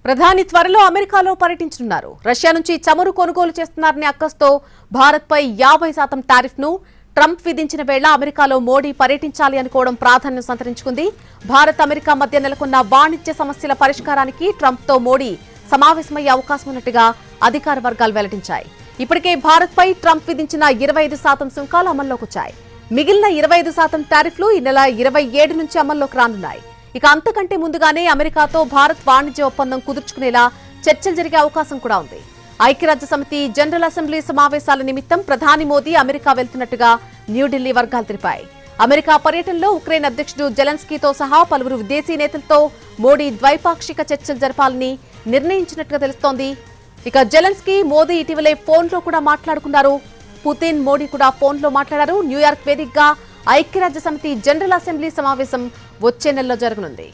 ప్రధాని త్వరలో అమెరికాలో పర్యటించనున్నారు. రష్యా నుంచి చమురు కొనుగోలు చేస్తున్నారనే అక్కస్తో భారత్పై 50% టారిఫ్ను ట్రంప్ విధించిన వేళ అమెరికాలో మోడీ పర్యటించాలి అనుకోవడం ప్రాధాన్యం సంతరించుకుంది. భారత్ అమెరికా మధ్య నెలకొన్న వాణిజ్య సమస్యల పరిష్కారానికి ట్రంప్తో మోడీ సమావేశమయ్యే అవకాశం ఉన్నట్టుగా అధికార వర్గాలు వెల్లడించాయి. ఇప్పటికే భారత్పై ట్రంప్ విధించిన 25% సుంకాలు అమల్లోకి వచ్చాయి. మిగిలిన 25% టారిఫ్లు ఈ నెల 27 నుంచి అమల్లోకి రానున్నాయి. ఇక అంతకంటే ముందుగానే అమెరికాతో భారత్ వాణిజ్య ఒప్పందం కుదుర్చుకునేలా చర్చలు జరిగే అవకాశం కూడా ఉంది. ఐక్యరాజ్య సమితి జనరల్ అసెంబ్లీ సమావేశాల నిమిత్తం ప్రధాని మోదీ అమెరికా వెళ్తున్నట్టుగా న్యూఢిల్లీ వర్గాలు తెలిపాయి. అమెరికా పర్యటనలో ఉక్రెయిన్ అధ్యక్షుడు జెలెన్స్కీతో సహా పలువురు విదేశీ నేతలతో మోడీ ద్వైపాక్షిక చర్చలు జరపాలని నిర్ణయించినట్టుగా తెలుస్తోంది. ఇక జెలెన్స్కీ మోదీ ఇటీవలే ఫోన్లో కూడా మాట్లాడుకున్నారు. పుతిన్ మోడీ కూడా ఫోన్లో మాట్లాడారు. న్యూయార్క్ వేదికగా ఐక్యరాజ్య సమితి జనరల్ అసెంబ్లీ సమావేశం వచ్చే నెలలో జరగనుంది.